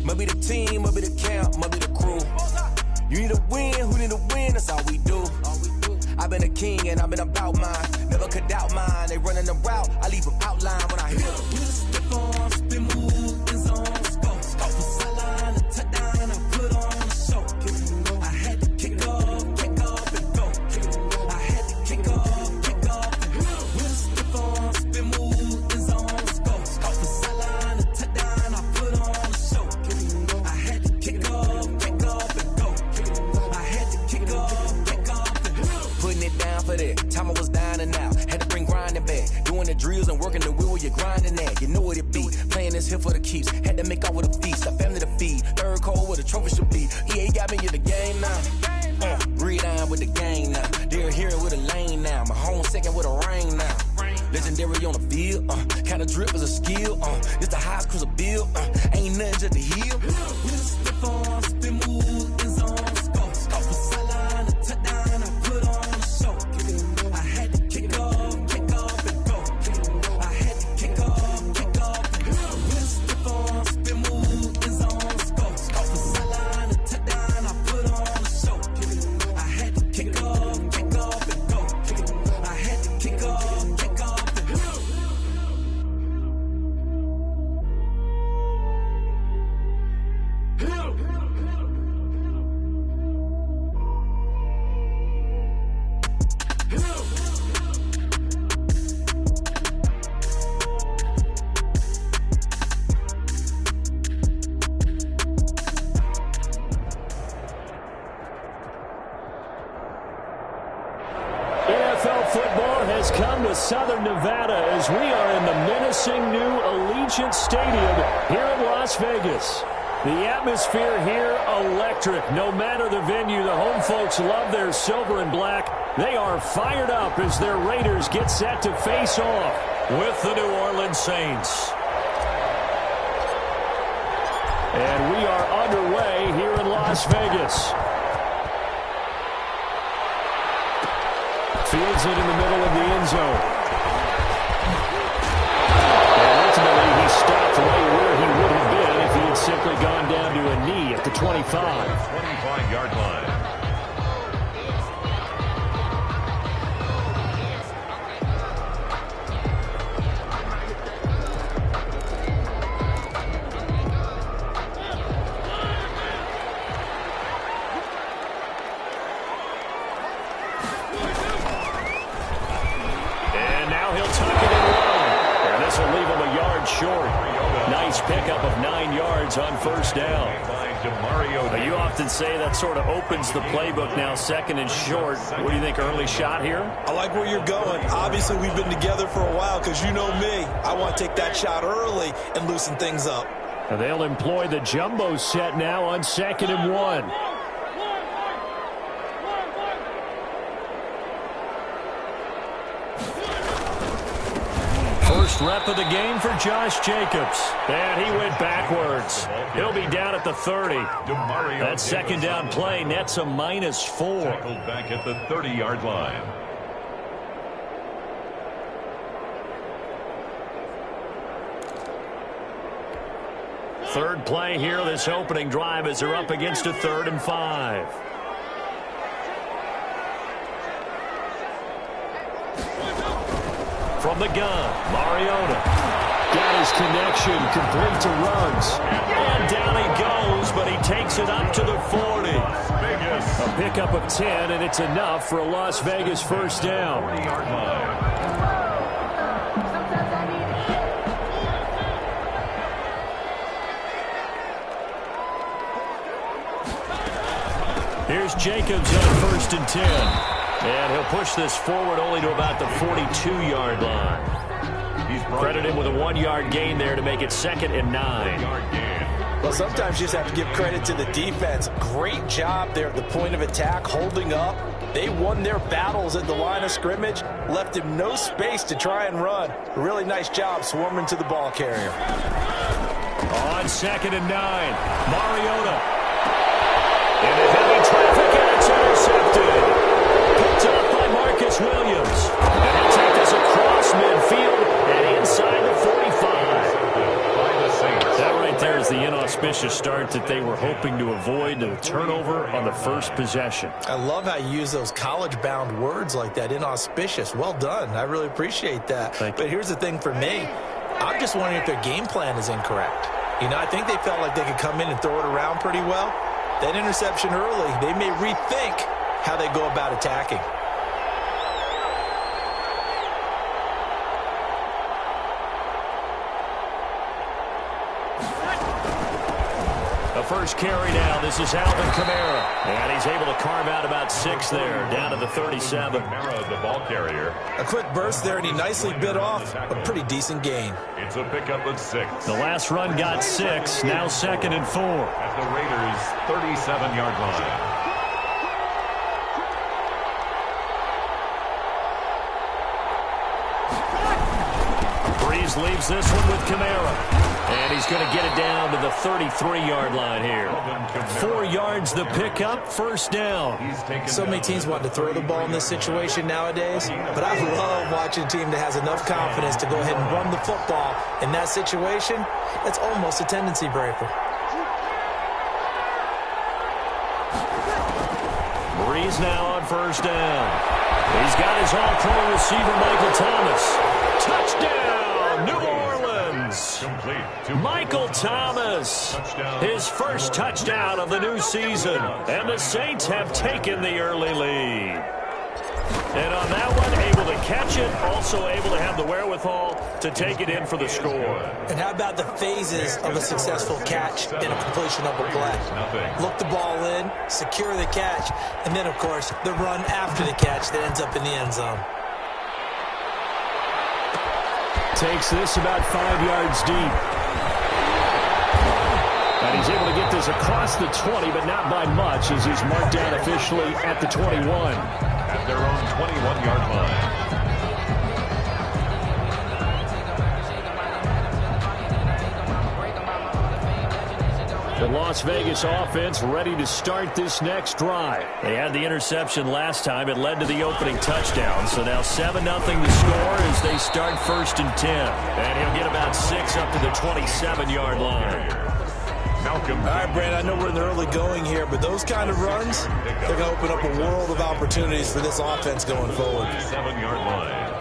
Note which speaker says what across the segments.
Speaker 1: Might be the team, might be the camp, might be the crew. You need a win, who need a win, that's all we do. I've been a king and I've been about mine. Never could doubt mine, they running the route, I leave them outline when I hit them. With a stiff arm, spin move, in zone, scope. Scope for sideline, a touchdown, I put on a show. I had to kick off and go. I had to kick off and go. With a stiff arm, spin move, in zone, scope. Scope for sideline, a touchdown, I put on a show. I had to kick off and go. I had to kick off and go. Putting it down for that. Time I was down and out. Had to bring grinding back. Doing the drills and working the wheel where you're grinding at. You know what it be. Playing this here for the keeps. Had to make out with a feast. A family to feed. Third cold where the trophy should be. EA got me in the game now. Read on with the gang now. They're here with a lane now. My home second with a ring now. Legendary on the field. Kind of drip is a skill. It's the highest cruiser bill. Ain't nothing just to heal. With a stiff arm, spin move, in zone, scope. Scope for sideline, a touchdown, I put on a show. I had to kick off and go. I had to kick off and go. With a stiff arm, spin move, in zone, scope. Scope for sideline, a touchdown, I put on a show. I had to kick off and go. I had to kick off and go.
Speaker 2: NFL football has come to Southern Nevada as we are in the menacing new Allegiant Stadium here in Las Vegas. The atmosphere here electric. No matter the venue, the home folks love their silver and black. They are fired up as their Raiders get set to face off with the New Orleans Saints. And we are underway here in Las Vegas. Fields it in the middle of the end zone. And ultimately, he stopped right where he would have been if he had simply gone down to a knee at the 25.
Speaker 3: 25-yard line.
Speaker 2: Short. Nice pickup of 9 yards on first down. You often say that sort of opens the playbook now, second and short. What do you think, early shot here?
Speaker 4: I like where you're going. Obviously, we've been together for a while because you know me. I want to take that shot early and loosen things up.
Speaker 2: And they'll employ the jumbo set now on 2nd and 1. First rep of the game for Josh Jacobs. And he went backwards. He'll be down at the 30. That second down play nets a -4.
Speaker 3: Tackled back at the 30-yard line.
Speaker 2: Third play here, this opening drive as they're up against a 3rd and 5. From the gun, Mariota. Got his connection, complete to Ruggs. And down he goes, but he takes it up to the 40. A pickup of 10, and it's enough for a Las Vegas first down.
Speaker 3: 40-yard line.
Speaker 2: Here's Jacobs on 1st and 10. And he'll push this forward only to about the 42-yard line. He's credited him with a 1-yard gain there to make it 2nd and 9.
Speaker 4: Well, sometimes you just have to give credit to the defense. Great job there at the point of attack, holding up. They won their battles at the line of scrimmage, left him no space to try and run. A really nice job swarming to the ball carrier.
Speaker 2: On 2nd and 9, Mariota. Into heavy traffic, and it's intercepted. Picked up by Marcus Williams. And he'll take this across midfield and inside the 45.
Speaker 3: By the Saints.
Speaker 2: That right right there is the inauspicious start that they were hoping to avoid, the turnover on the first possession.
Speaker 4: I love how you use those college-bound words like that, inauspicious. Well done. I really appreciate that. But here's the thing for me. I'm just wondering if their game plan is incorrect. You know, I think they felt like they could come in and throw it around pretty well. That interception early, they may rethink how they go about attacking.
Speaker 2: The first carry now. This is Alvin Kamara. And he's able to carve out about 6 there, down to the 37.
Speaker 3: Kamara, the ball carrier.
Speaker 4: A quick burst there, and he nicely bit off a pretty decent gain.
Speaker 3: It's a pickup of 6.
Speaker 2: The last run got 6. Now 2nd and 4.
Speaker 3: At the Raiders' 37-yard line.
Speaker 2: Breeze leaves this one with Kamara. And he's going to get it down to the 33-yard line here. 4 yards the pickup, first down.
Speaker 4: So many teams want to throw the ball in this situation nowadays, but I love watching a team that has enough confidence to go ahead and run the football. In that situation, it's almost a tendency breaker.
Speaker 2: Breeze now on first down. He's got his all-pro receiver, Michael Thomas. Touchdown, New Orleans. Michael Thomas, his first touchdown of the new season. And the Saints have taken the early lead. And on that one, able to catch it, also able to have the wherewithal to take it in for the score.
Speaker 4: And how about the phases of a successful catch and a completion of a play? Look the ball in, secure the catch, and then, of course, the run after the catch that ends up in the end zone.
Speaker 2: Takes this about 5 yards deep. And he's able to get this across the 20, but not by much, as he's marked down officially at the 21.
Speaker 3: At their own 21-yard line.
Speaker 2: The Las Vegas offense ready to start this next drive. They had the interception last time. It led to the opening touchdown. So now 7-0 to score as they start 1st and 10. And he'll get about 6 up to the 27-yard line.
Speaker 4: All right, Brand, I know we're in the early going here, but those kind of runs, they're going to open up a world of opportunities for this offense going forward.
Speaker 3: 7-yard line.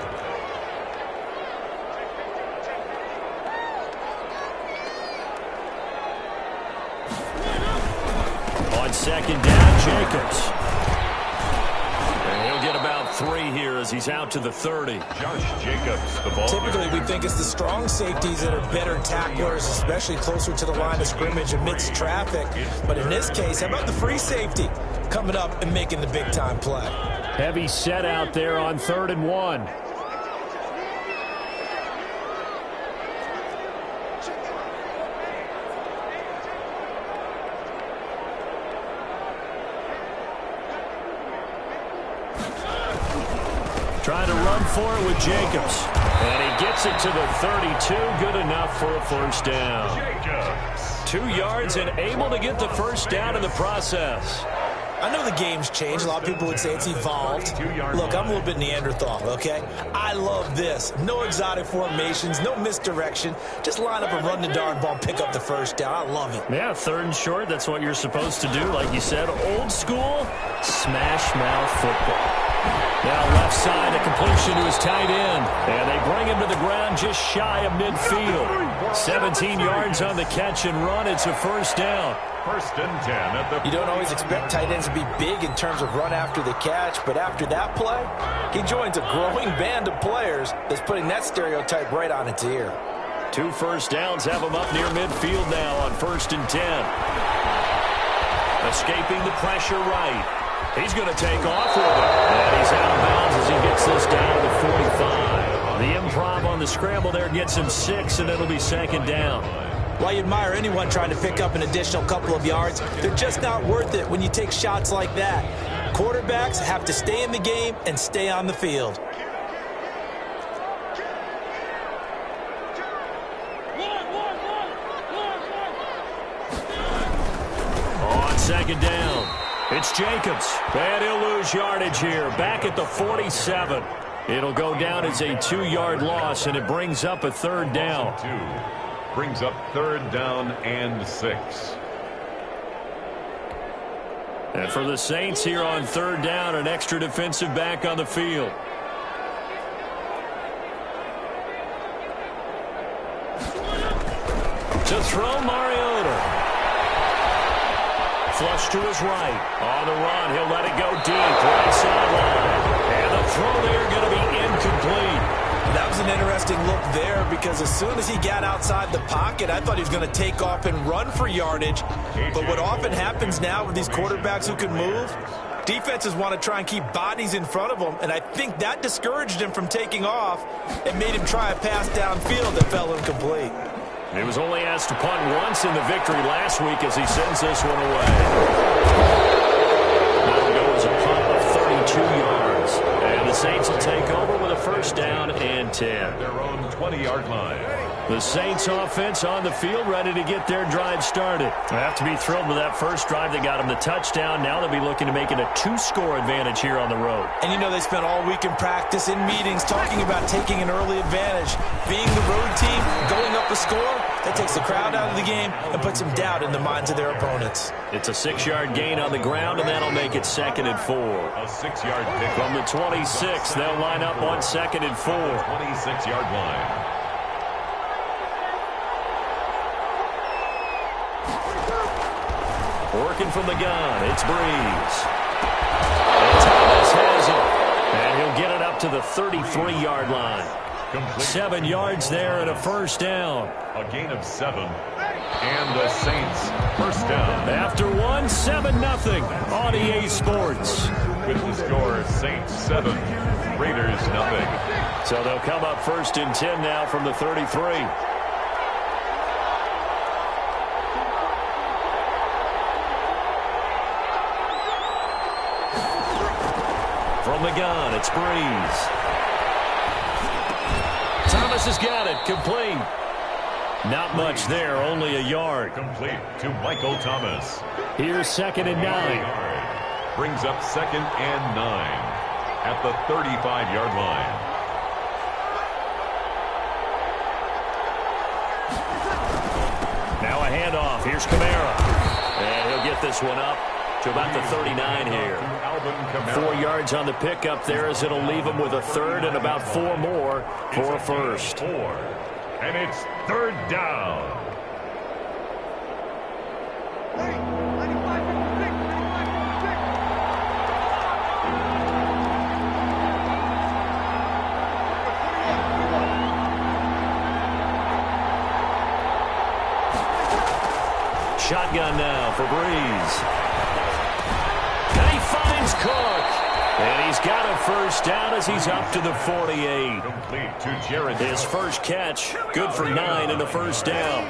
Speaker 2: On 2nd down, Jacobs. And he'll get about 3 here as he's out to the 30.
Speaker 3: Josh Jacobs, the ball.
Speaker 4: Typically, we think it's the strong safeties that are better tacklers, especially closer to the line of scrimmage amidst traffic. But in this case, how about the free safety coming up and making the big-time play?
Speaker 2: Heavy set out there on 3rd and 1. Trying to run for it with Jacobs. And he gets it to the 32. Good enough for a first down.
Speaker 3: Jacobs.
Speaker 2: 2 yards and able to get the first down in the process.
Speaker 4: I know the game's changed. A lot of people would say it's evolved. Look, I'm a little bit Neanderthal, okay? I love this. No exotic formations, no misdirection. Just line up and run the darn ball, pick up the first down. I love it.
Speaker 2: Yeah, 3rd and short. That's what you're supposed to do. Like you said, old school, smash mouth football. Now left side, a completion to his tight end. And they bring him to the ground just shy of midfield. 17 yards on the catch and run. It's a first down.
Speaker 3: 1st and 10 at the.
Speaker 4: You don't always expect tight ends to be big in terms of run after the catch, but after that play, he joins a growing band of players that's putting that stereotype right on its ear.
Speaker 2: 2 first downs have him up near midfield now on 1st and 10. Escaping the pressure right. He's going to take off with it. And he's out of bounds as he gets this down to 45. The improv on the scramble there gets him 6, and it'll be 2nd down.
Speaker 4: While you admire anyone trying to pick up an additional couple of yards, they're just not worth it when you take shots like that. Quarterbacks have to stay in the game and stay on the field.
Speaker 2: On 2nd down. It's Jacobs, and he'll lose yardage here, back at the 47. It'll go down as a 2-yard loss, and it brings up a 3rd down.
Speaker 3: Brings up 3rd down and 6.
Speaker 2: And for the Saints here on 3rd down, an extra defensive back on the field. To throw, Mariota. Flush to his right. On the run, he'll let it go deep. Right sideline. And the throw there going to be incomplete.
Speaker 4: That was an interesting look there because as soon as he got outside the pocket, I thought he was going to take off and run for yardage. But what often happens now with these quarterbacks who can move, defenses want to try and keep bodies in front of them, and I think that discouraged him from taking off and made him try a pass downfield that fell incomplete.
Speaker 2: He was only asked to punt once in the victory last week as he sends this one away. Now it goes a punt of 32 yards. And the Saints will take over with a 1st down and 10.
Speaker 3: Their own 20-yard line.
Speaker 2: The Saints offense on the field ready to get their drive started. They have to be thrilled with that first drive that got them the touchdown. Now they'll be looking to make it a 2-score advantage here on the road.
Speaker 4: And you know they spent all week in practice, in meetings, talking about taking an early advantage. Being the road team, going up a score, that takes the crowd out of the game and puts some doubt in the minds of their opponents.
Speaker 2: It's a 6-yard gain on the ground, and that'll make it 2nd and 4.
Speaker 3: A 6-yard pick.
Speaker 2: From the 26, they'll line up on 2nd and 4.
Speaker 3: 26-yard line.
Speaker 2: Working from the gun, it's Breeze. And Thomas has it. And he'll get it up to the 33-yard line.
Speaker 3: Complete.
Speaker 2: 7 yards there and a 1st down.
Speaker 3: A gain of 7. And the Saints 1st down.
Speaker 2: After 7-0 on EA Sports.
Speaker 3: With the score, Saints 7, Raiders 0.
Speaker 2: So they'll come up 1st and 10 now from the 33. From the gun, it's Breeze. Thomas has got it, complete. Not much there, only a yard.
Speaker 3: Complete to Michael Thomas.
Speaker 2: Here's 2nd and 9.
Speaker 3: Brings up 2nd and 9 at the 35-yard line.
Speaker 2: Now a handoff. Here's Kamara. And he'll get this one up to about the 39 here. 4 yards on the pickup there as it'll leave him with a 3rd and about 4 more for a 1st.
Speaker 3: 4. And it's 3rd down.
Speaker 2: Shotgun now for Breeze. And he finds Cook. And he's got a 1st down as he's up to the 48.
Speaker 3: Complete to Jared.
Speaker 2: His first catch, good for 9 and a 1st down.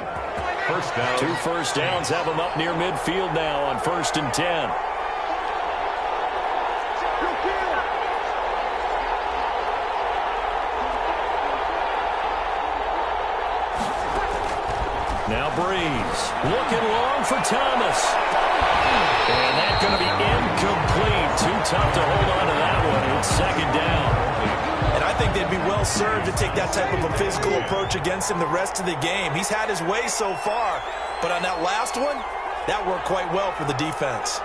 Speaker 3: 1st down.
Speaker 2: 2 1st downs have him up near midfield now on 1st and 10. Now Breeze, looking long for Thomas. And that's going to be incomplete. Too tough to hold on to that one. It's 2nd down.
Speaker 4: And I think they'd be well served to take that type of a physical approach against him the rest of the game. He's had his way so far, but on that last one, that worked quite well for the defense.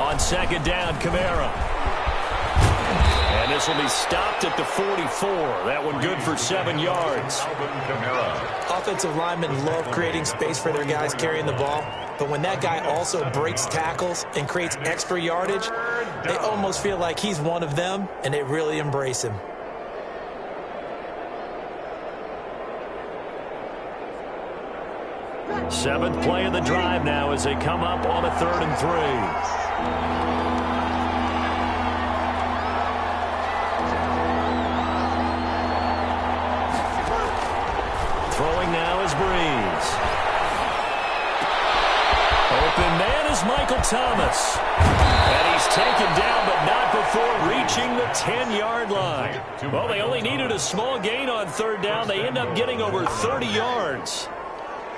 Speaker 2: On 2nd down, Kamara. And this will be stopped at the 44. That one good for 7 yards.
Speaker 4: Offensive linemen love creating space for their guys carrying the ball, but when that guy also breaks tackles and creates extra yardage, they almost feel like he's one of them, and they really embrace him.
Speaker 2: Seventh play of the drive now as they come up on a 3rd and 3. Throwing now is Breeze. Open man is Michael Thomas. And he's taken down, but not before reaching the 10-yard line. Well, they only needed a small gain on 3rd down. They end up getting over 30 yards.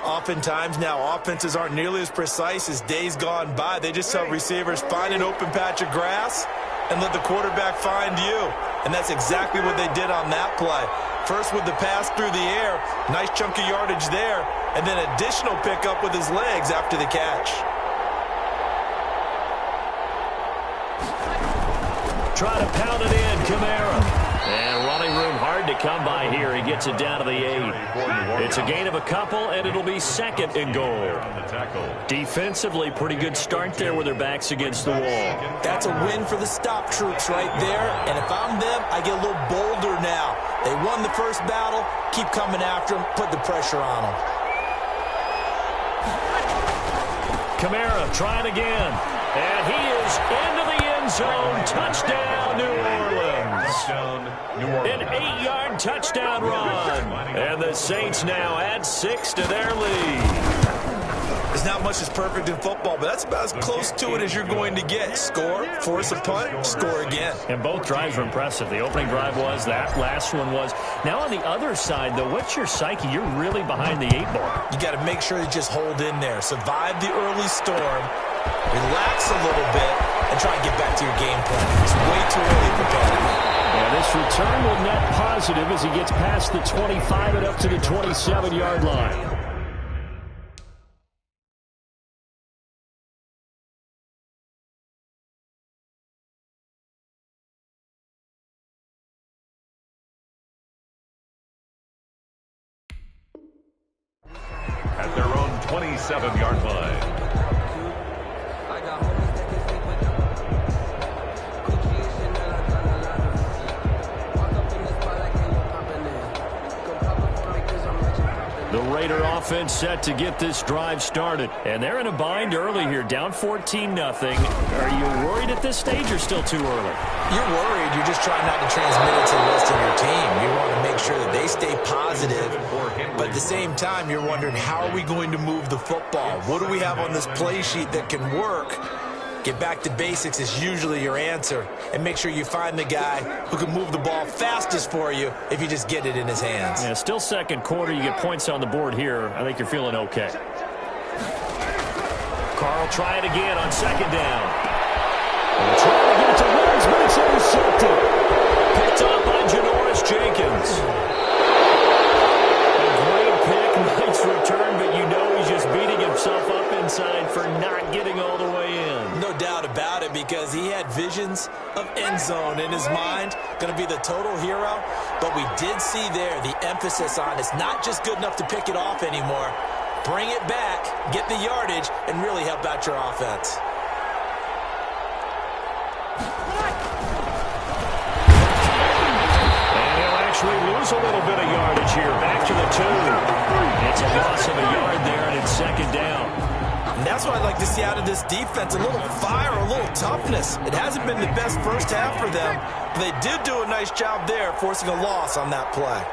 Speaker 4: Oftentimes now, offenses aren't nearly as precise as days gone by. They just tell receivers, find an open patch of grass and let the quarterback find you. and that's exactly what they did on that play. First with the pass through the air, nice chunk of yardage there, and then additional pickup with his legs after the catch.
Speaker 2: Try to pound it in, Kamara. And running room hard to come by here. He gets it down to the 8. It's a gain of a couple, and it'll be 2nd and goal. Defensively, pretty good start there with their backs against the wall.
Speaker 4: That's a win for the stop troops right there, and if I'm them, I get a little bolder now. They won the first battle, keep coming after them, put the pressure on them.
Speaker 2: Kamara trying again, and he is into the end zone. Touchdown, New Orleans. An 8-yard touchdown run. And the Saints now add 6 to their lead.
Speaker 4: There's not much that's perfect in football, but that's about as close to it as you're going to get. Score, force a punt, score again.
Speaker 2: And both drives were impressive. The opening drive was, that last one was. Now on the other side, though, what's your psyche? You're really behind the 8 ball.
Speaker 4: You got to make sure you just hold in there. Survive the early storm, relax a little bit, and try and get back to your game plan. It's way too early for panic.
Speaker 2: And this return will net positive as he gets past the 25 and up to the 27-yard line.
Speaker 3: At their own 27-yard line.
Speaker 2: The Raider offense set to get this drive started. And they're in a bind early here, down 14-0. Are you worried at this stage or still too early?
Speaker 4: You're worried. You're just trying not to transmit it to the rest of your team. You want to make sure that they stay positive. But at the same time, you're wondering, how are we going to move the football? What do we have on this play sheet that can work? Get back to basics is usually your answer. And make sure you find the guy who can move the ball fastest for you if you just get it in his hands.
Speaker 2: Yeah, still second quarter. You get points on the board here. I think you're feeling okay. Carl try it again on 2nd down. And trying to get it to Williams, but it's intercepted. Picked off by Janoris Jenkins. A great pick, nice return, but you know he's just beating himself up inside for not getting all the way in.
Speaker 4: No doubt about it, because he had visions of end zone in his mind. Going to be the total hero. But we did see there the emphasis on it's not just good enough to pick it off anymore. Bring it back, get the yardage, and really help out your offense.
Speaker 2: And he'll actually lose a little bit of yardage here. Back to the 2. It's a loss of a yard there, and it's 2nd down.
Speaker 4: And that's what I'd like to see out of this defense, a little fire, a little toughness. It hasn't been the best first half for them, but they did do a nice job there, forcing a loss on that play.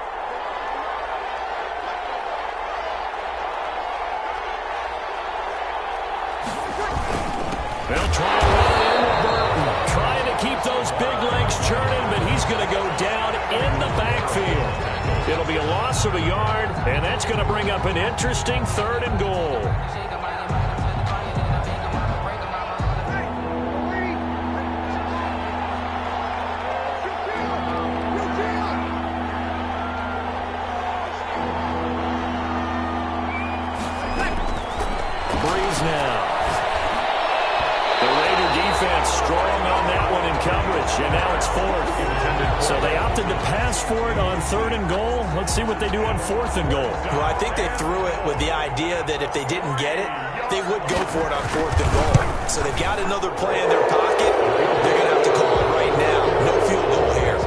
Speaker 2: They'll try to run it in with Burton. Trying to keep those big legs churning, but he's going to go down in the backfield. It'll be a loss of a yard, and that's going to bring up an interesting 3rd and goal. Breeze now. The Raider defense strong on that one in coverage, and now it's 4th. So they opted to pass for it on 3rd and goal. Let's see what they do on 4th and goal.
Speaker 4: Well, I think they threw it with the idea that if they didn't get it, they would go for it on 4th and goal. So they've got another play in their pocket. They're going to have to call it right now. No field goal here.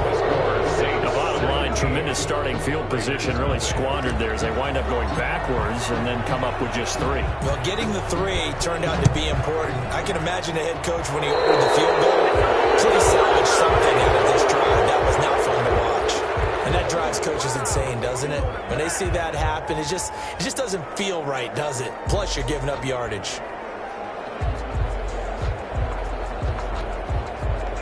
Speaker 2: The bottom line, tremendous starting field position, really squandered there as they wind up going backwards and then come up with just 3.
Speaker 4: Well, getting the 3 turned out to be important. I can imagine the head coach when he ordered the field goal. Please salvage something out of this drive. That was not fun to watch. And that drives coaches insane, doesn't it? When they see that happen, it just doesn't feel right, does it? Plus, you're giving up yardage.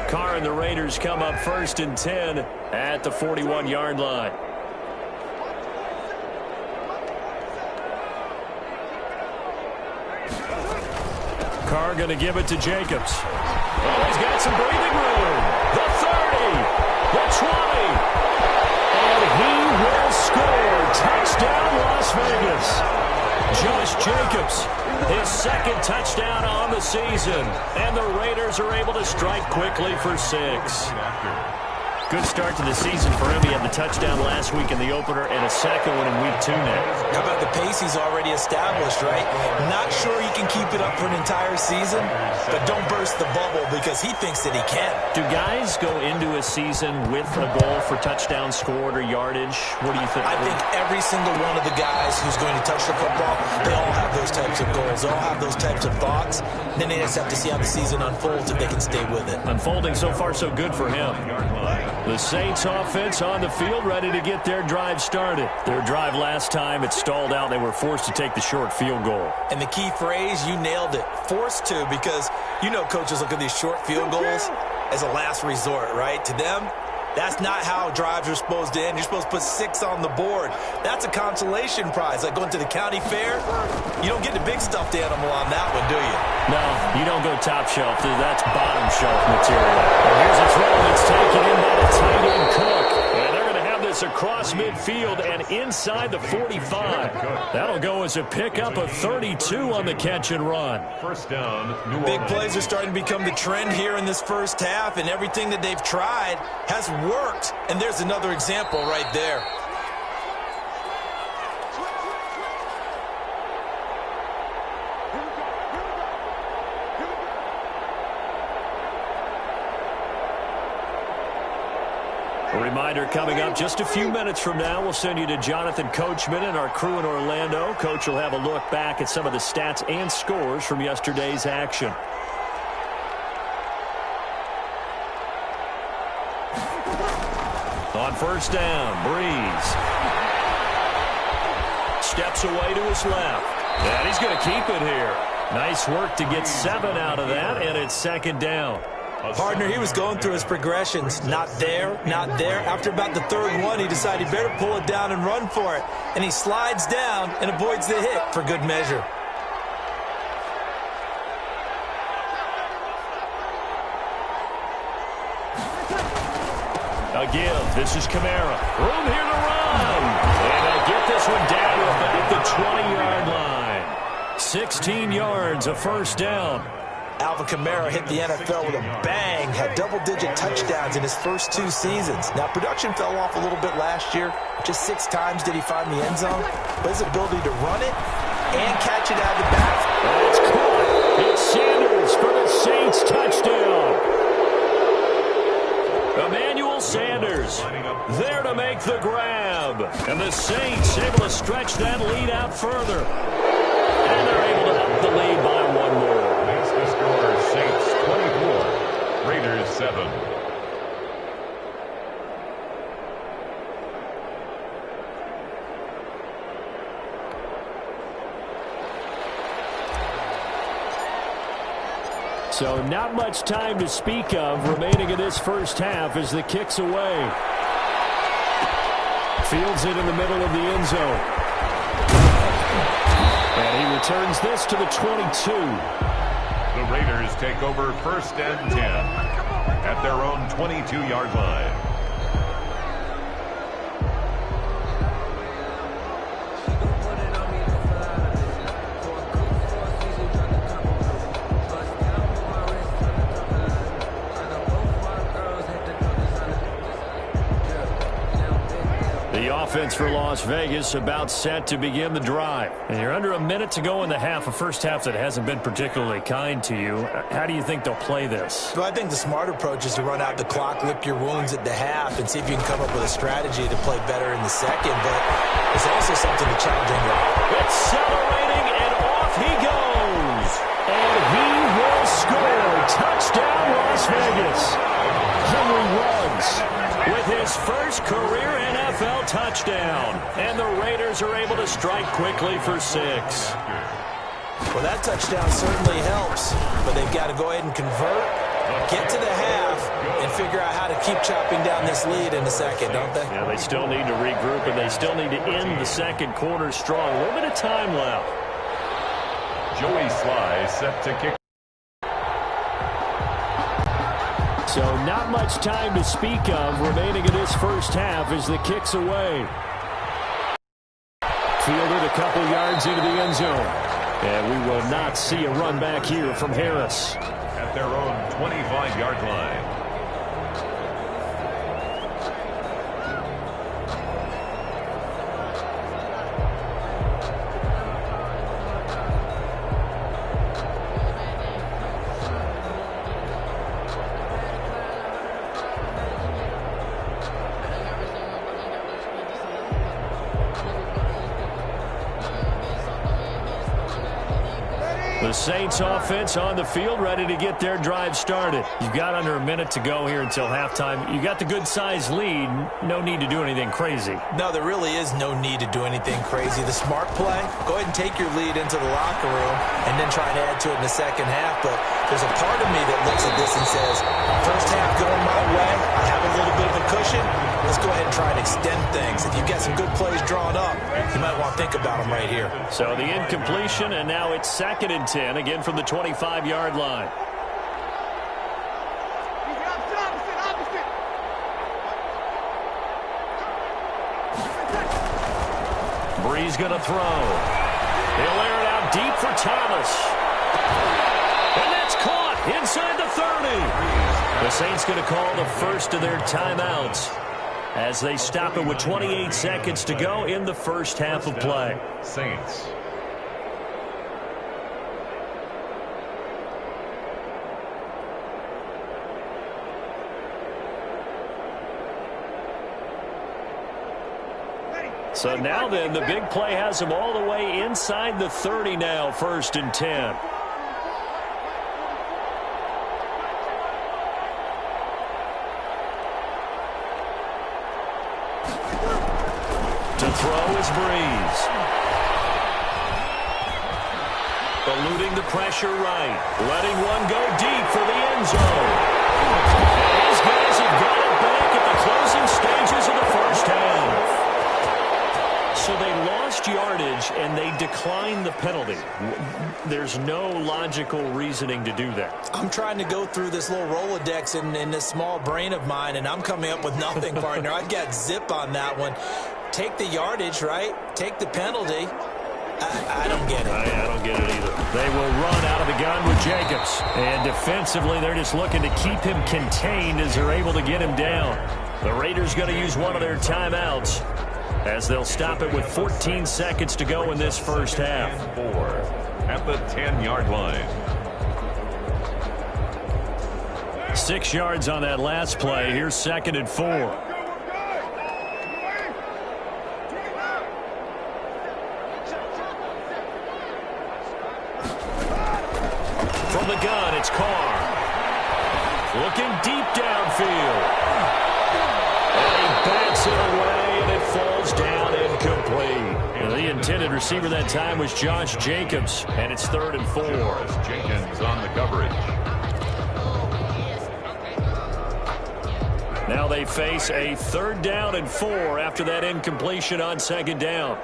Speaker 2: Carr and the Raiders come up 1st and 10 at the 41-yard line. Carr going to give it to Jacobs. Oh, he's got some breathing room. The 30. The 20. And he will score. Touchdown, Las Vegas. Josh Jacobs, his second touchdown on the season. And the Raiders are able to strike quickly for 6. Good start to the season for him. He had the touchdown last week in the opener and a second one in week 2 now.
Speaker 4: How about the pace he's already established, right? Not sure he can keep it up for an entire season, but don't burst the bubble because he thinks that he can.
Speaker 2: Do guys go into a season with a goal for touchdown scored or yardage? What do you think?
Speaker 4: I think every single one of the guys who's going to touch the football, they all have those types of goals. They all have those types of thoughts. Then they just have to see how the season unfolds if they can stay with it.
Speaker 2: Unfolding so far so good for him. The Saints offense on the field, ready to get their drive started. Their drive last time, it stalled out. They were forced to take the short field goal.
Speaker 4: And the key phrase, you nailed it, forced to, because you know coaches look at these short field goals as a last resort, right? To them, that's not how drives are supposed to end. You're supposed to put 6 on the board. That's a consolation prize. Like going to the county fair, you don't get the big stuffed animal on that one, do you?
Speaker 2: No, you don't go top shelf. That's bottom shelf material. And here's a throw that's taken in by the tight end Cook. And they're going to have this across midfield and inside the 45. That'll go as a pickup of 32 on the catch and run.
Speaker 3: First down, New Orleans.
Speaker 4: Big plays are starting to become the trend here in this first half, and everything that they've tried has worked. And there's another example right there.
Speaker 2: A reminder coming up just a few minutes from now, we'll send you to Jonathan Coachman and our crew in Orlando. Coach will have a look back at some of the stats and scores from yesterday's action. On first down, Breeze steps away to his left. And he's going to keep it here. Nice work to get 7 out of that, and it's second down.
Speaker 4: Partner, he was going through his progressions. Not there, not there. After about the third one, he decided he better pull it down and run for it. And he slides down and avoids the hit for good measure.
Speaker 2: A give. This is Kamara. Room here to run. And they'll get this one down to about the 20-yard line. 16 yards, a first down.
Speaker 4: Alvin Kamara hit the NFL with a bang, had double-digit touchdowns in his first 2 seasons. Now, production fell off a little bit last year. Just 6 times did he find the end zone. But his ability to run it and catch it out of the backfield.
Speaker 2: It's caught. It's Sanders for the Saints touchdown. Emmanuel Sanders there to make the grab. And the Saints able to stretch that lead out further. And they're able to up the lead by 1 more.
Speaker 3: That's the score, Saints 24, Raiders 7.
Speaker 2: So not much time to speak of remaining in this first half as the kick's away. Fields it in the middle of the end zone. And he returns this to the 22.
Speaker 3: The Raiders take over first and 10 at their own 22-yard line.
Speaker 2: Offense for Las Vegas about set to begin the drive. And you're under a minute to go in the half, a first half that hasn't been particularly kind to you. How do you think they'll play this?
Speaker 4: Well, I think the smart approach is to run out the clock, lick your wounds at the half, and see if you can come up with a strategy to play better in the second. But it's also something to challenge him with.
Speaker 2: Accelerating, and off he goes. And he will score. Touchdown, Las Vegas. Henry Ruggs with his first career NFL touchdown. And the Raiders are able to strike quickly for 6.
Speaker 4: Well, that touchdown certainly helps, but they've got to go ahead and convert, get to the half, and figure out how to keep chopping down this lead in the second, don't they?
Speaker 2: Yeah, they still need to regroup, and they still need to end the second quarter strong. A little bit of time left.
Speaker 3: Joey Sly set to kick.
Speaker 2: So not much time to speak of remaining in this first half as the kick's away. Fielded a couple yards into the end zone. And we will not see a run back here from Harris.
Speaker 3: At their own 25-yard line.
Speaker 2: The Saints offense on the field ready to get their drive started. You've got under a minute to go here until halftime. You got the good-sized lead. No need to do anything crazy.
Speaker 4: No, there really is no need to do anything crazy. The smart play, go ahead and take your lead into the locker room and then try and add to it in the second half. But there's a part of me that looks at this and says, first half going my way, I have a little bit of a cushion. Let's go ahead and try and extend things. If you've got some good plays drawn up, you might want to think about them right here.
Speaker 2: So the incompletion, and now it's 2nd and 10, again from the 25-yard line. Breeze going to throw. He'll air it out deep for Thomas. And that's caught inside the 30. The Saints going to call the first of their timeouts as they stop it with 28 seconds to go in the first half of play.
Speaker 3: Saints.
Speaker 2: So now then, the big play has them all the way inside the 30 now, 1st and 10. To throw is Breeze. Eluding the pressure right. Letting one go deep for the end zone. And these guys have got it back at the closing stages of the first half. So they lost yardage and they declined the penalty. There's no logical reasoning to do that.
Speaker 4: I'm trying to go through this little Rolodex in this small brain of mine, and I'm coming up with nothing, partner. I've got zip on that one. Take the yardage, right? Take the penalty. I don't get it.
Speaker 2: I don't get it either. They will run out of the gun with Jacobs. And defensively, they're just looking to keep him contained as they're able to get him down. The Raiders going to use one of their timeouts as they'll stop it with 14 seconds to go in this first half.
Speaker 3: 4 at the 10-yard line.
Speaker 2: 6 yards on that last play. Here's 2nd and 4. From the gun, it's Carr. Looking deep downfield. And he bats it away, and it falls down incomplete. And the intended receiver that time was Josh Jacobs, and it's 3rd and 4.
Speaker 3: Jenkins on the coverage.
Speaker 2: Now they face a 3rd down and 4 after that incompletion on 2nd down.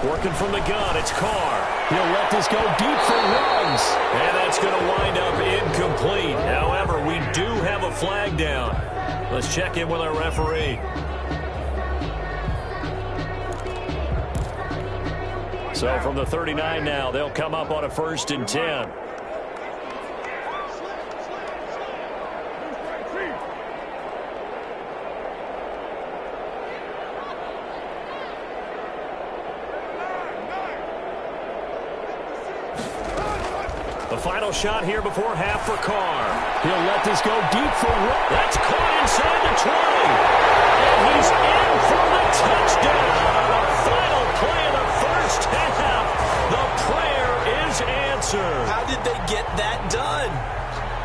Speaker 2: Working from the gun, it's Carr. He'll let this go deep for runs. And that's going to wind up incomplete. However, we do have a flag down. Let's check in with our referee. So from the 39 now, they'll come up on a 1st and 10. The final shot here before half for Carr. He'll let this go deep for Rook. That's caught inside the 20. And he's in for the touchdown. The final play of the first half. The prayer is answered.
Speaker 4: How did they get that done?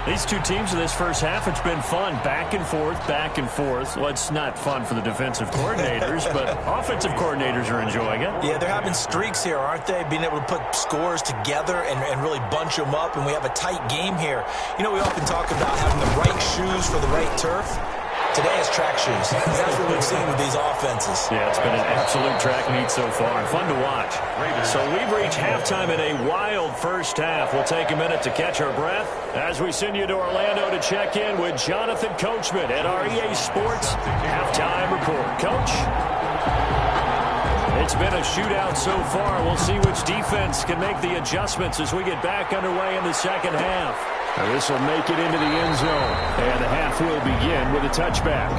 Speaker 2: These two teams in this first half, it's been fun. Back and forth, back and forth. Well, it's not fun for the defensive coordinators, but offensive coordinators are enjoying it.
Speaker 4: Yeah, they're having streaks here, aren't they? Being able to put scores together and really bunch them up, and we have a tight game here. You know, we often talk about having the right shoes for the right turf. Today is track shoes. That's what we've seen with these offenses.
Speaker 2: Yeah, it's been an absolute track meet so far. Fun to watch. So we've reached halftime in a wild first half. We'll take a minute to catch our breath as we send you to Orlando to check in with Jonathan Coachman at our EA Sports Halftime Report. Coach? It's been a shootout so far. We'll see which defense can make the adjustments as we get back underway in the second half. Now this will make it into the end zone. And the half will begin with a touchback.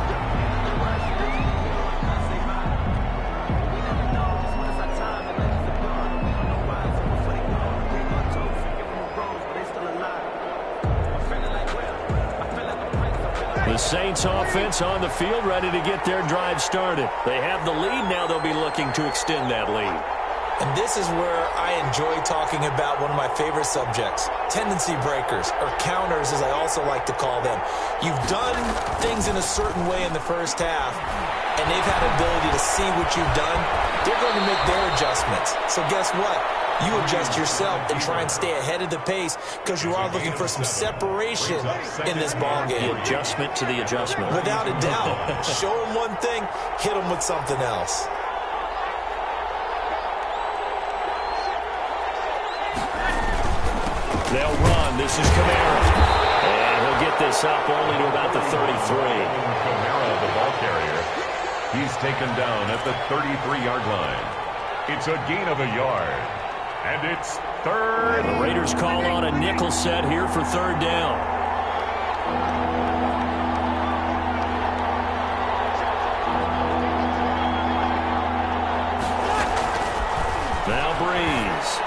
Speaker 2: The Saints offense on the field, ready to get their drive started. They have the lead. Now they'll be looking to extend that lead.
Speaker 4: And this is where I enjoy talking about one of my favorite subjects, tendency breakers, or counters as I also like to call them. You've done things in a certain way in the first half, and they've had the ability to see what you've done. They're going to make their adjustments. So guess what? You adjust yourself and try and stay ahead of the pace because you are looking for some separation in this ballgame.
Speaker 2: The adjustment to the adjustment.
Speaker 4: Without a doubt. Show them one thing, hit them with something else.
Speaker 2: They'll run. This is Kamara. And he'll get this up only to about the 33.
Speaker 3: Kamara, the ball carrier. He's taken down at the 33-yard line. It's a gain of a yard. And it's third.
Speaker 2: The Raiders call on a nickel set here for third down. Now Breeze.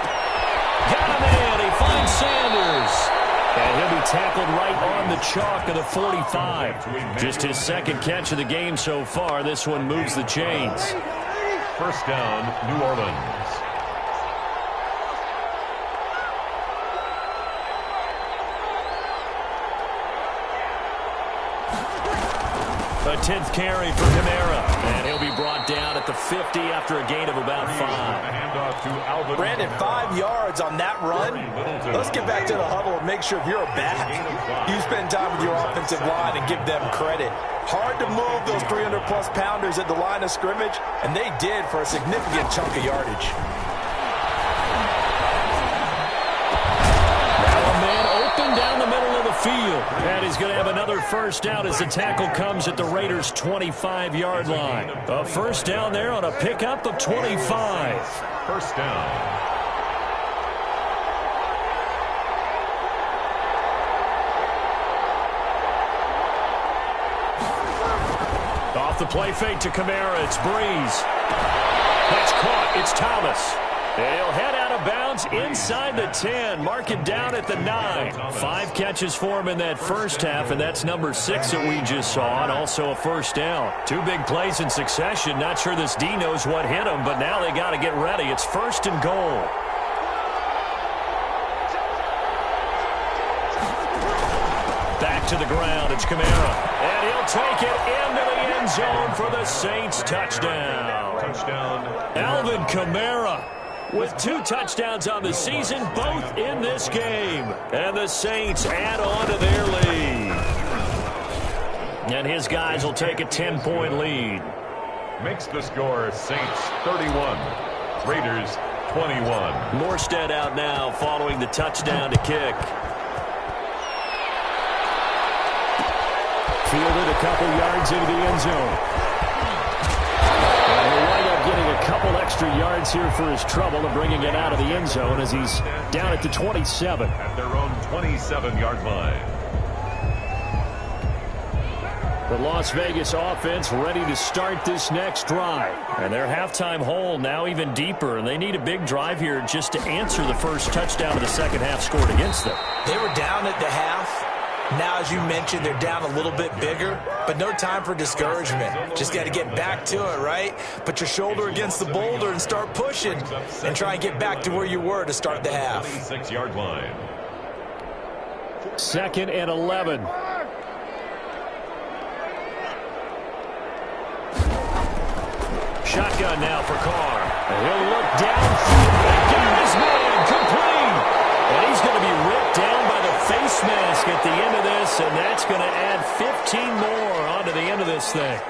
Speaker 2: Got him in. He finds Sanders. And he'll be tackled right on the chalk of the 45. Just his second catch of the game so far. This one moves the chains.
Speaker 3: First down, New Orleans.
Speaker 2: A 10th carry for Kamara. And he'll be brought down at the 50 after a gain of about 5.
Speaker 4: Brandon, 5 yards on that run. Let's get back to the huddle and make sure if you're back, you spend time with your offensive line and give them credit. Hard to move those 300-plus pounders at the line of scrimmage, and they did for a significant chunk of yardage.
Speaker 2: Down the middle of the field. And he's going to have another first down as the tackle comes at the Raiders' 25-yard line. A first down there on a pickup of 25.
Speaker 3: First down.
Speaker 2: Off the play fake to Kamara. It's Breeze. That's caught. It's Thomas. He'll head out of bounds inside the 10. Mark it down at the 9. 5 catches for him in that first half, and that's number 6 that we just saw, and also a first down. 2 big plays in succession. Not sure this D knows what hit him, but now they got to get ready. It's first and goal. Back to the ground. It's Kamara. And he'll take it into the end zone for the Saints touchdown. Alvin Kamara with 2 touchdowns on the season, both in this game. And the Saints add on to their lead. And his guys will take a 10-point lead.
Speaker 3: Makes the score Saints 31, Raiders 21.
Speaker 2: Morstead out now following the touchdown to kick. Fielded a couple yards into the end zone. And he'll wind up getting a couple extra yards here for his trouble of bringing it out of the end zone as he's down at the 27.
Speaker 3: At their own 27-yard line.
Speaker 2: The Las Vegas offense ready to start this next drive. And their halftime hole now even deeper, and they need a big drive here just to answer the first touchdown of the second half scored against them.
Speaker 4: They were down at the half. Now, as you mentioned, they're down a little bit bigger, but no time for discouragement. Just got to get back to it, right? Put your shoulder against the boulder and start pushing and try and get back to where you were to start the half.
Speaker 3: 36-yard line.
Speaker 2: 2nd and 11. Shotgun now for Carr. And he'll look downfield. Got his man complete. And he's going to be ripped down by the face mask at the end of this. pass, and that's going to add 15 more onto the end of this thing.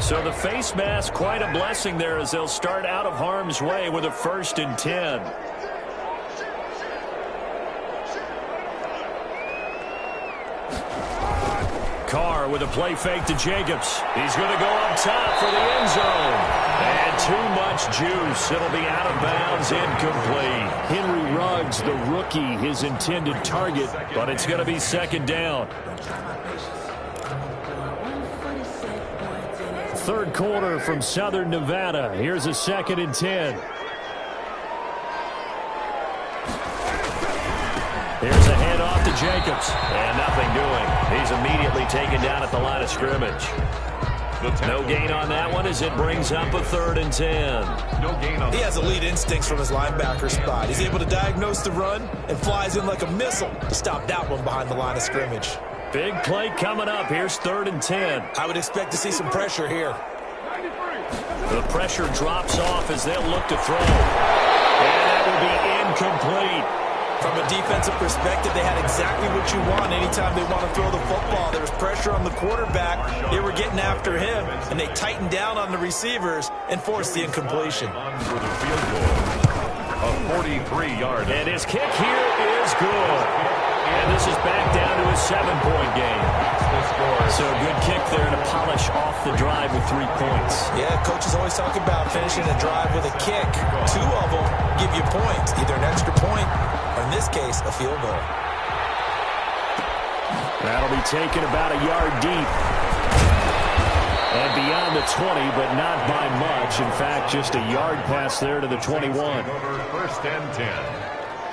Speaker 2: So the face mask, quite a blessing there as they'll start out of harm's way with a 1st and 10. Carr with a play fake to Jacobs. He's going to go up top for the end zone. And too much juice. It'll be out of bounds, incomplete. Henry Ruggs, the rookie, his intended target, but it's going to be 2nd down. 3rd quarter from Southern Nevada. Here's a 2nd and 10. Here's a handoff to Jacobs. And nothing doing. He's immediately taken down at the line of scrimmage. No gain on that one as it brings up a 3rd and 10.
Speaker 3: No gain on.
Speaker 4: He has elite instincts from his linebacker spot. He's able to diagnose the run and flies in like a missile to stop that one behind the line of scrimmage.
Speaker 2: Big play coming up. Here's 3rd and 10.
Speaker 4: I would expect to see some pressure here.
Speaker 2: The pressure drops off as they'll look to throw. And that will be incomplete.
Speaker 4: From a defensive perspective, they had exactly what you want anytime they want to throw the football. There was pressure on the quarterback. They were getting after him, and they tightened down on the receivers and forced the incompletion.
Speaker 3: For the field goal. A 43-yard.
Speaker 2: And his kick here is good. And this is back down to a 7-point game. So a good kick there to polish off the drive with 3 points.
Speaker 4: Yeah, coaches always talk about finishing a drive with a kick. 2 of them give you points, either an extra point or, in this case, a field goal.
Speaker 2: That'll be taken about a yard deep. And beyond the 20, but not by much. In fact, just a yard pass there to the 21.
Speaker 3: 1st and 10.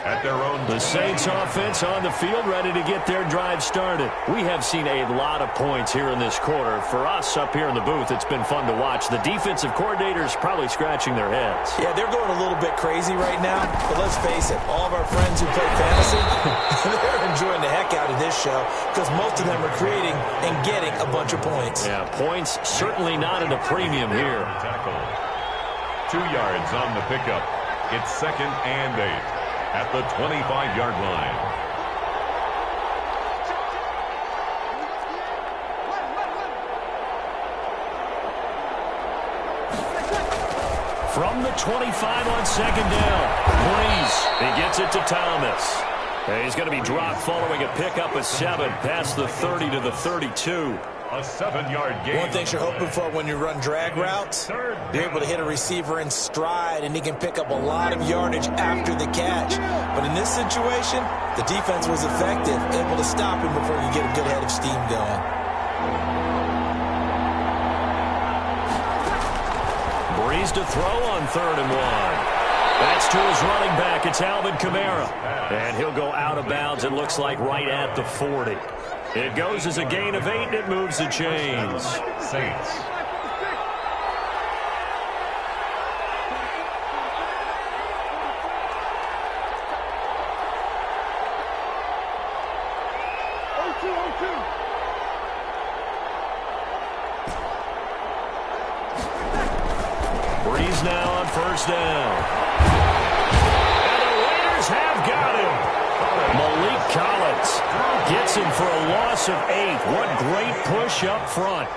Speaker 3: At their own.
Speaker 2: The Saints offense on the field, ready to get their drive started. We have seen a lot of points here in this quarter. For us up here in the booth, it's been fun to watch. The defensive coordinators probably scratching their heads.
Speaker 4: Yeah, they're going a little bit crazy right now. But let's face it, all of our friends who play fantasy, they're enjoying the heck out of this show because most of them are creating and getting a bunch of points.
Speaker 2: Yeah, points certainly not at a premium here.
Speaker 3: 2 yards on the pickup. It's 2nd and 8. At the 25-yard line.
Speaker 2: From the 25 on 2nd down. Breeze. He gets it to Thomas. And he's going to be dropped following a pickup of 7 past the 30 to the 32.
Speaker 3: A 7-yard gain.
Speaker 4: One thing you're hoping for when you run drag routes, you're able to hit a receiver in stride, and he can pick up a lot of yardage after the catch. But in this situation, the defense was effective, able to stop him before you get a good head of steam going.
Speaker 2: Breeze to throw on 3rd and 1. That's to his running back. It's Alvin Kamara. And he'll go out of bounds, it looks like, right at the 40. It goes as a gain of 8, and it moves the chains.
Speaker 3: Saints.
Speaker 2: Breeze now on 1st down. And the Raiders have got him. Malik Collins gets him for a loss of 8. What great push up front.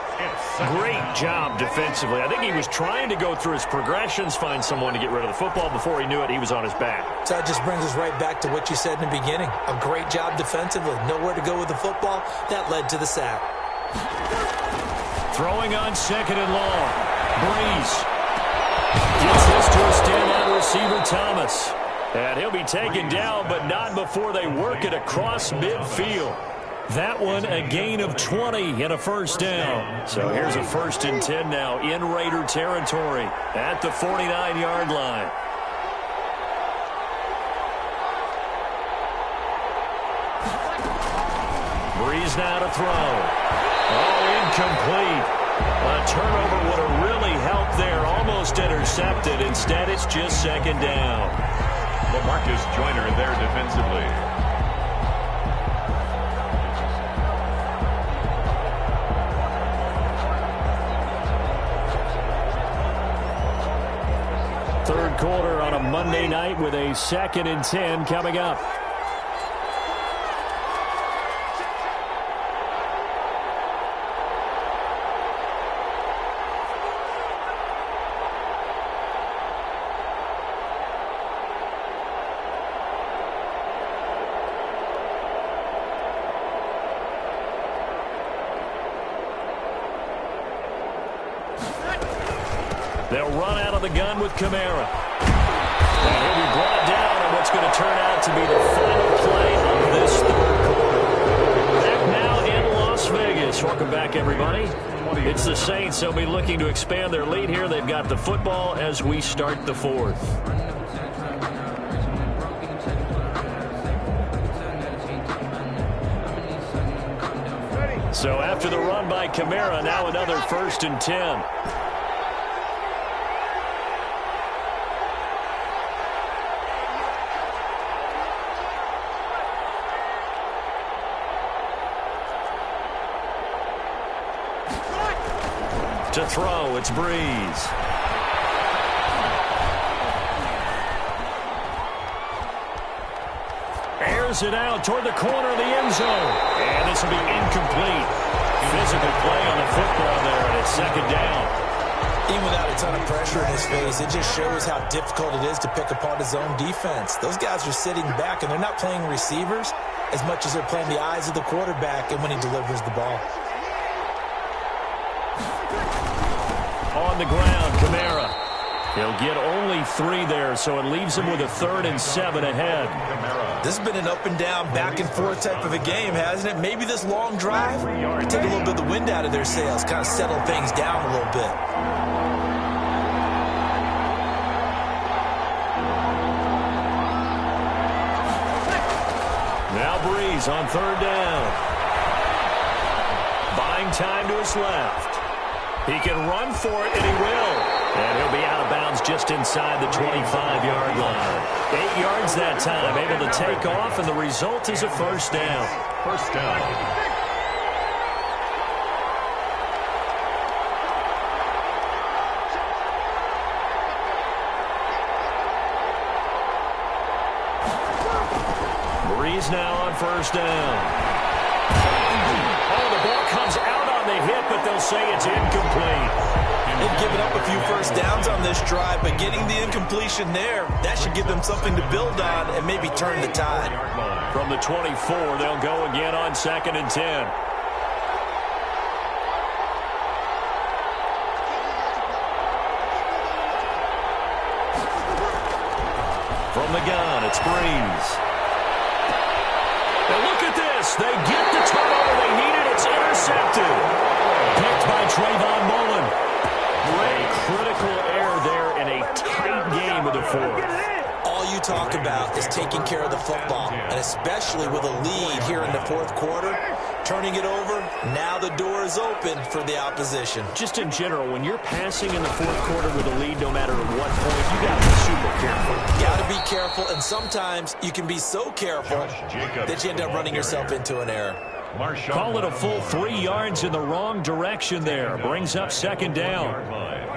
Speaker 2: Great job defensively. I think he was trying to go through his progressions, find someone to get rid of the football. Before he knew it, he was on his back.
Speaker 4: So that just brings us right back to what you said in the beginning. A great job defensively. Nowhere to go with the football. That led to the sack.
Speaker 2: Throwing on 2nd and long. Breeze gets this to a standout receiver, Thomas. And he'll be taken down, but not before they work it across midfield. That one a gain of 20 and a 1st down. So here's a 1st and 10 now in Raider territory at the 49-yard line. Breeze now to throw. Oh, incomplete. A turnover would have really helped there. Almost intercepted. Instead, it's just 2nd down.
Speaker 3: Marcus Joyner there defensively.
Speaker 2: quarter on a Monday night with a 2nd and 10 coming up. They'll run out of the gun with Kamara. And he'll be brought down in what's going to turn out to be the final play of this 3rd quarter. Back now in Las Vegas. Welcome back, everybody. It's the Saints. They'll be looking to expand their lead here. They've got the football as we start the 4th. So after the run by Kamara, now another 1st and 10. To throw, it's Breeze. Airs it out toward the corner of the end zone. And this will be incomplete. Physical play on the football there, and it's 2nd down.
Speaker 4: Even without a ton of pressure in his face, it just shows how difficult it is to pick apart his own defense. Those guys are sitting back, and they're not playing receivers as much as they're playing the eyes of the quarterback and when he delivers the ball.
Speaker 2: On the ground, Kamara. He'll get only 3 there, so it leaves him with a 3rd and 7 ahead.
Speaker 4: This has been an up-and-down, back-and-forth type of a game, hasn't it? Maybe this long drive could take a little bit of the wind out of their sails, kind of settle things down a little bit.
Speaker 2: Now Breeze on 3rd down. Buying time to his left. He can run for it, and he will. And he'll be out of bounds just inside the 25-yard line. 8 yards that time, able to take off, and the result is a 1st down.
Speaker 3: 1st down.
Speaker 2: Breeze now on 1st down. Oh, the ball comes out on the hit, but they'll say it's incomplete.
Speaker 4: They've given up a few 1st downs on this drive, but getting the incompletion there, that should give them something to build on and maybe turn the tide.
Speaker 2: From the 24, they'll go again on 2nd and 10. From the gun, it's Breeze. Now look at this. They get the turnover they needed. It's intercepted. Picked by Trayvon Mullen. Great critical error there in a tight game of the 4th.
Speaker 4: All you talk about is taking care of the football, and especially with a lead here in the 4th quarter, turning it over, now the door is open for the opposition.
Speaker 2: Just in general, when you're passing in the 4th quarter with a lead, no matter at what point, you got to be super careful.
Speaker 4: Got to be careful, and sometimes you can be so careful that you end up running yourself into an error.
Speaker 2: Call it a full 3 yards in the wrong direction there. Brings up 2nd down.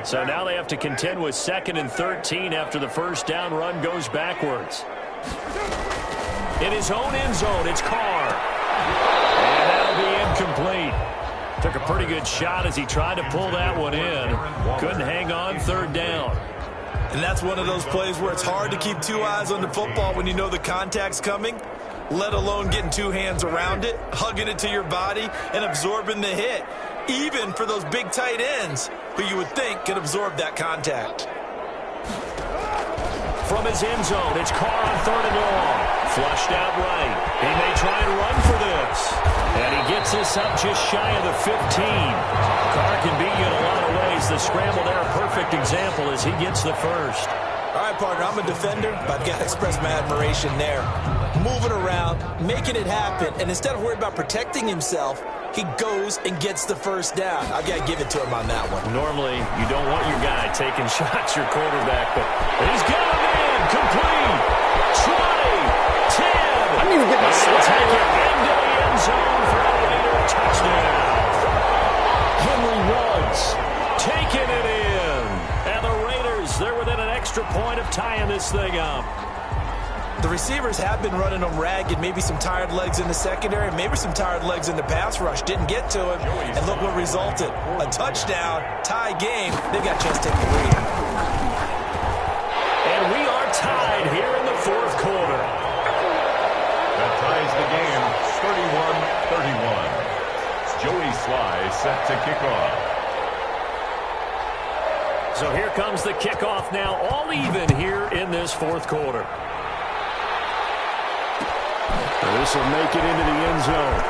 Speaker 2: So now they have to contend with 2nd and 13 after the 1st down run goes backwards. In his own end zone, it's Carr. And that'll be incomplete. Took a pretty good shot as he tried to pull that one in. Couldn't hang on, 3rd down.
Speaker 4: And that's one of those plays where it's hard to keep 2 eyes on the football when you know the contact's coming, let alone getting 2 hands around it, hugging it to your body, and absorbing the hit, even for those big tight ends who you would think can absorb that contact.
Speaker 2: From his end zone, it's Carr on 3rd and long. Flushed out right. He may try and run for this. And he gets this up just shy of the 15. Carr can beat you in a lot of ways. The scramble there, a perfect example as he gets the 1st.
Speaker 4: All right, partner, I'm a defender, but I've got to express my admiration there. Moving around, making it happen, and instead of worried about protecting himself, he goes and gets the 1st down. I've got to give it to him on that one.
Speaker 2: Normally, you don't want your guy taking shots, your quarterback, but he's got him in. Complete. 20. 10. I didn't even get my take it into the end zone for a later touchdown. Henry Ruggs taking it in. And the Raiders, they're within an extra point of this thing up.
Speaker 4: The receivers have been running them ragged, maybe some tired legs in the secondary, maybe some tired legs in the pass rush. Didn't get to him, and look what resulted. A touchdown, tie game. They've got a chance to take the lead.
Speaker 2: And we are tied here in the fourth quarter.
Speaker 3: That ties the game 31-31. Joey Sly set to kick off.
Speaker 2: So here comes the kickoff now, all even here in this fourth quarter. This will make it into the end zone.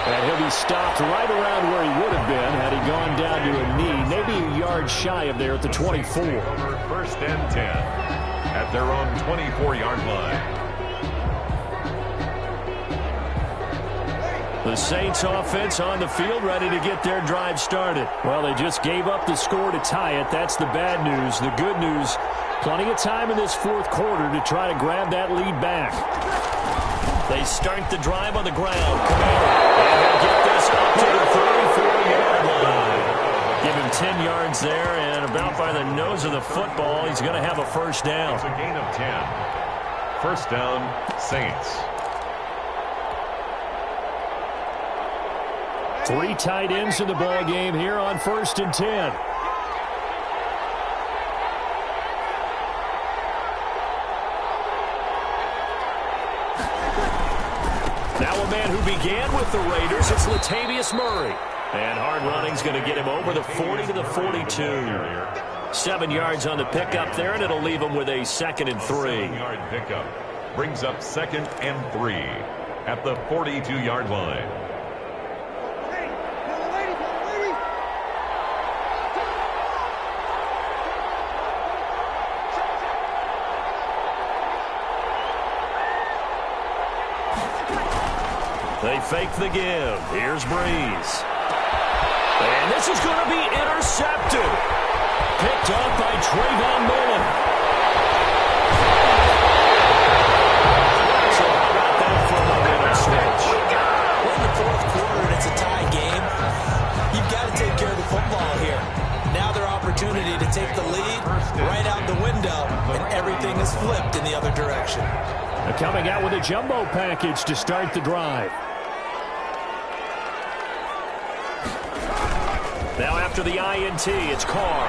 Speaker 2: And he'll be stopped right around where he would have been had he gone down to a knee, maybe a yard shy of there at the 24.
Speaker 3: First and 10 at their own 24-yard line.
Speaker 2: The Saints offense on the field ready to get their drive started. Well, they just gave up the score to tie it. That's the bad news. The good news, plenty of time in this fourth quarter to try to grab that lead back. They start the drive on the ground. Kamara. And they'll get this up to the 34-yard line. Give him 10 yards there, and about by the nose of the football, he's going to have a first down.
Speaker 3: It's a gain of 10. First down, Saints.
Speaker 2: 3 tight ends in the ball game here on 1st and 10. Now a man who began with the Raiders, it's Latavius Murray. And hard running's going to get him over the 40 to the 42. 7 yards on the pickup there, and it'll leave him with a 2nd and 3.
Speaker 3: 7-yard pickup brings up 2nd and 3 at the 42-yard line.
Speaker 2: They fake the give. Here's Breeze. And this is going to be intercepted. Picked up by Trayvon Mullen. So how about that for a momentum switch?
Speaker 4: We're in the fourth quarter, and it's a tie game. You've got to take care of the football here. Now their opportunity to take the lead right out the window, and everything is flipped in the other direction.
Speaker 2: They're coming out with a jumbo package to start the drive. Now after the INT, it's Carr.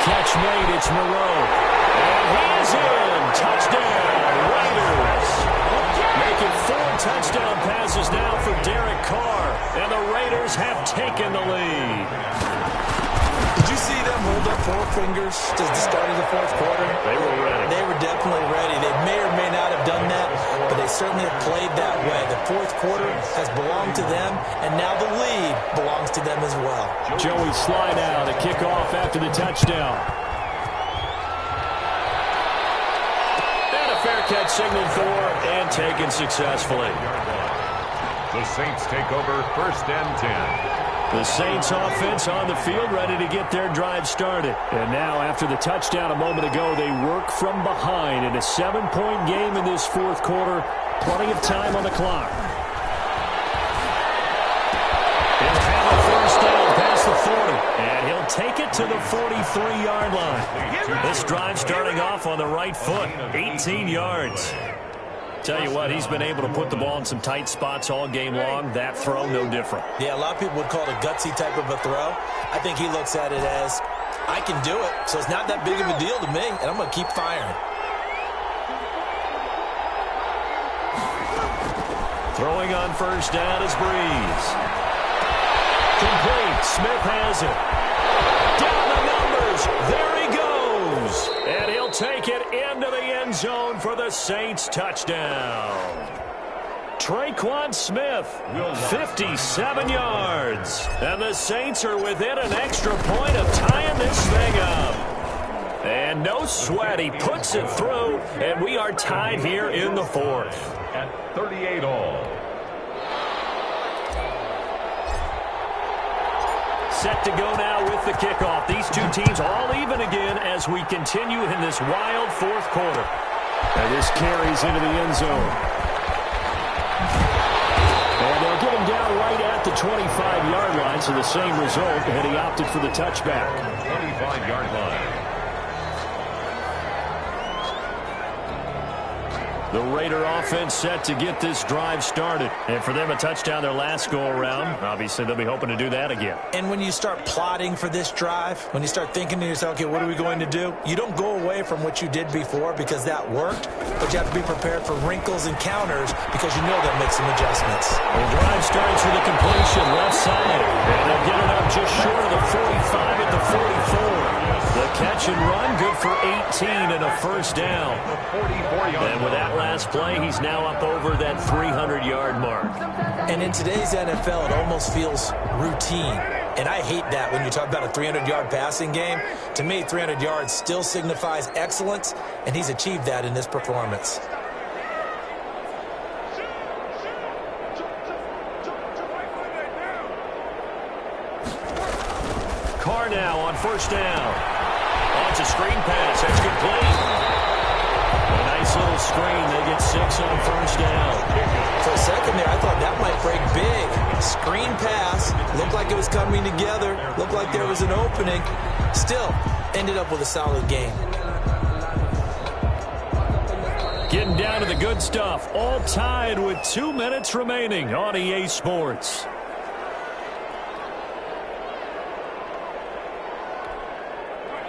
Speaker 2: Catch made, it's Moreau. And he is in. Touchdown, Raiders. Making 4 touchdown passes now for Derek Carr. And the Raiders have taken the lead.
Speaker 4: Did you see them hold up 4 fingers to the start of the fourth quarter?
Speaker 2: They were ready.
Speaker 4: They were definitely ready. They may or may not have done that, but they certainly have played that way. The fourth quarter has belonged to them, and now the lead belongs to them as well.
Speaker 2: Joey Sly now to kick off after the touchdown. And a fair catch signaled for and taken successfully.
Speaker 3: The Saints take over 1st and 10.
Speaker 2: The Saints offense on the field ready to get their drive started. And now after the touchdown a moment ago, they work from behind in a 7-point game in this fourth quarter. Plenty of time on the clock. He'll have a first down past the 40. And he'll take it to the 43-yard line. This drive starting off on the right foot. 18 yards. Tell you what, he's been able to put the ball in some tight spots all game long. That throw, no different.
Speaker 4: Yeah, a lot of people would call it a gutsy type of a throw. I think he looks at it as, I can do it, so it's not that big of a deal to me, and I'm going to keep firing.
Speaker 2: Throwing on first down is Breeze. Complete. Smith has it. Down the numbers. There he goes. And he'll take it into the end zone for the Saints touchdown. Traquan Smith, 57 yards. And the Saints are within an extra point of tying this thing up. And no sweat. He puts it through, and we are tied here in the fourth.
Speaker 3: At 38 all.
Speaker 2: Set to go now with the kickoff. These two teams all even again as we continue in this wild fourth quarter. And this carries into the end zone. And they'll get him down right at the 25-yard line, so the same result, and he opted for the touchback.
Speaker 3: 25-yard line.
Speaker 2: The Raider offense set to get this drive started. And for them, a touchdown their last go-around. Obviously, they'll be hoping to do that again.
Speaker 4: And when you start plotting for this drive, when you start thinking to yourself, okay, what are we going to do? You don't go away from what you did before because that worked, but you have to be prepared for wrinkles and counters because you know they'll make some adjustments.
Speaker 2: The drive starts with a completion left side. And they'll get it up just short of the 45 at the 44. The catch and run, good for 18 and a first down. And with that last play, he's now up over that 300-yard mark.
Speaker 4: And in today's NFL, it almost feels routine. And I hate that when you talk about a 300-yard passing game. To me, 300 yards still signifies excellence, and he's achieved that in this performance.
Speaker 2: Carr now on first down. It's a screen pass. That's complete. A nice little screen. They get 6 on first down.
Speaker 4: For a second there, I thought that might break big. Screen pass. Looked like it was coming together. Looked like there was an opening. Still, ended up with a solid game.
Speaker 2: Getting down to the good stuff. All tied with 2 minutes remaining on EA Sports.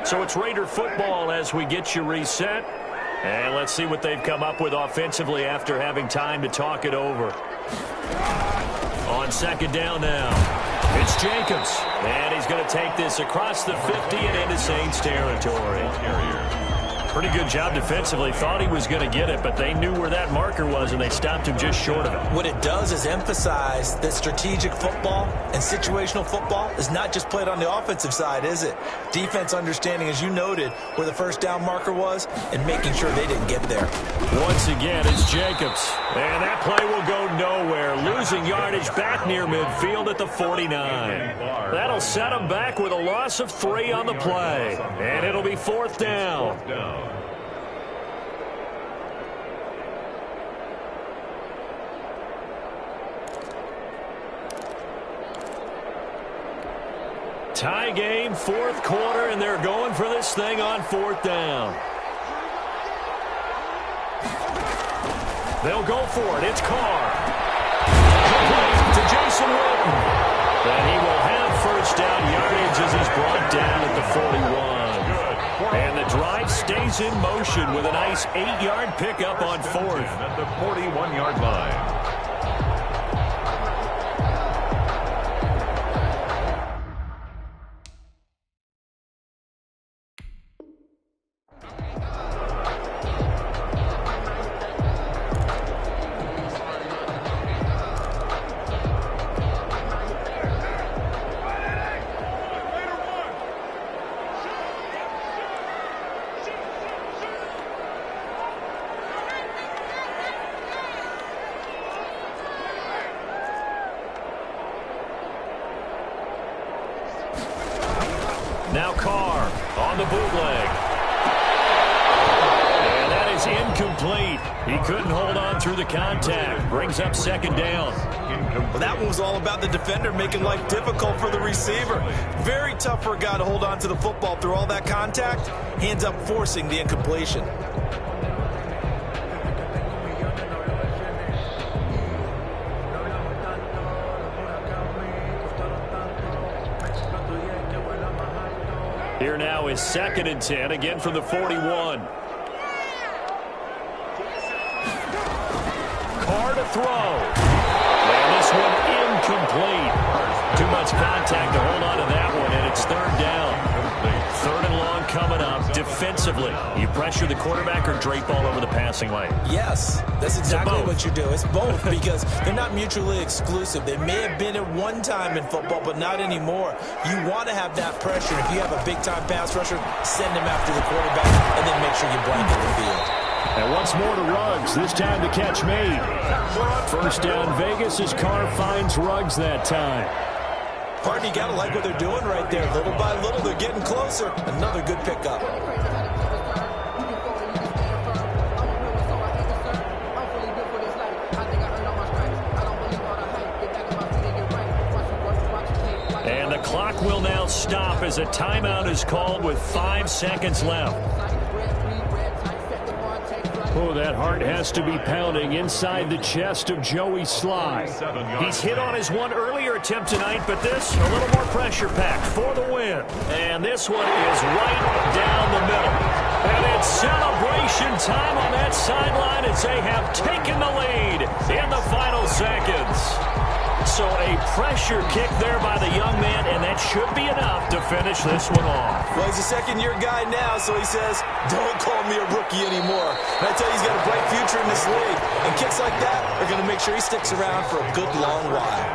Speaker 2: So it's Raider football as we get you reset. And let's see what they've come up with offensively after having time to talk it over. On second down now, it's Jacobs. And he's going to take this across the 50 and into Saints territory. Pretty good job defensively. Thought he was going to get it, but they knew where that marker was, and they stopped him just short of it.
Speaker 4: What it does is emphasize that strategic football and situational football is not just played on the offensive side, is it? Defense understanding, as you noted, where the first down marker was and making sure they didn't get there.
Speaker 2: Once again, it's Jacobs. And that play will go nowhere. Losing yardage back near midfield at the 49. That'll set him back with a loss of 3 on the play. And it'll be fourth down. Tie game, fourth quarter, and they're going for this thing on fourth down. They'll go for it. It's Carr. Complete to Jason Witten. And he will have first down yardage as he's brought down at the 41. And the drive stays in motion with a nice 8-yard pickup on fourth.
Speaker 3: At the 41-yard line.
Speaker 2: Now Carr on the bootleg. And that is incomplete. He couldn't hold on through the contact. Brings up second down.
Speaker 4: Well, that one was all about the defender making life difficult for the receiver. Very tough for a guy to hold on to the football through all that contact. He ends up forcing the incompletion.
Speaker 2: Here now is 2nd and 10, again from the 41. Carr to throw. And this one incomplete. Too much contact to hold on to that one, and it's third down. Third and long coming up. Defensively, you pressure the quarterback or drape all over the passing lane?
Speaker 4: Yes, that's exactly what you do. It's both because they're not mutually exclusive. They may have been at one time in football, but not anymore. You want to have that pressure. If you have a big-time pass rusher, send him after the quarterback and then make sure you blanket the field.
Speaker 2: And once more to Ruggs. This time the catch made. First down Vegas as Carr finds Ruggs that time.
Speaker 4: Pardon, you got to like what they're doing right there. Little by little, they're getting closer. Another good pickup.
Speaker 2: And the clock will now stop as a timeout is called with 5 seconds left. Oh, that heart has to be pounding inside the chest of Joey Sly. He's hit on his one earlier attempt tonight, but this a little more pressure packed for the win. And this one is right down the middle. And it's celebration time on that sideline as they have taken the lead in the final seconds. So a pressure kick there by the young man, and that should be enough to finish this one off.
Speaker 4: Well, he's a second-year guy now, so he says, don't call me a rookie anymore. And I tell you, he's got a bright future in this league. And kicks like that are going to make sure he sticks around for a good long while.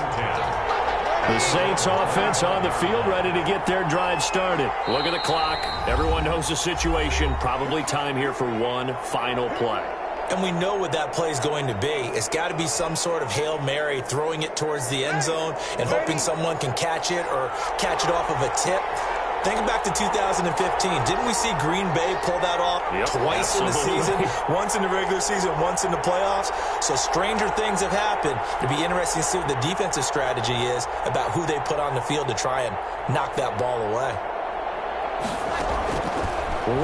Speaker 2: The Saints offense on the field, ready to get their drive started. Look at the clock. Everyone knows the situation. Probably time here for one final play.
Speaker 4: And we know what that play is going to be. It's got to be some sort of Hail Mary, throwing it towards the end zone and hoping someone can catch it or catch it off of a tip. Think back to 2015. Didn't we see Green Bay pull that off twice in the season? Once in the regular season, once in the playoffs. So stranger things have happened. It'd be interesting to see what the defensive strategy is about who they put on the field to try and knock that ball away.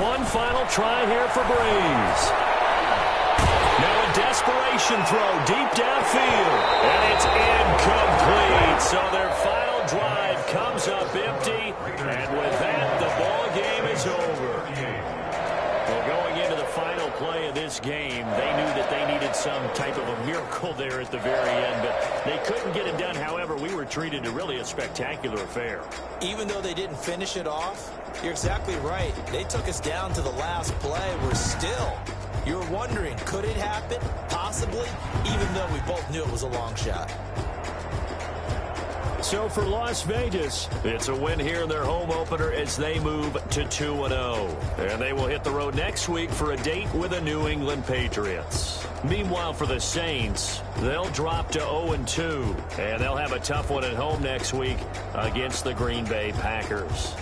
Speaker 2: One final try here for Breeze. Now a desperation throw deep downfield. And it's incomplete. So their final drive comes up empty. And with that, the ball game is over. Well, going into the final play of this game, they knew that they needed some type of a miracle there at the very end. But they couldn't get it done. However, we were treated to really a spectacular affair.
Speaker 4: Even though they didn't finish it off, you're exactly right. They took us down to the last play. We're still... You're wondering, could it happen? Possibly, even though we both knew it was a long shot.
Speaker 2: So for Las Vegas, it's a win here in their home opener as they move to 2-0. And they will hit the road next week for a date with the New England Patriots. Meanwhile, for the Saints, they'll drop to 0-2. And they'll have a tough one at home next week against the Green Bay Packers.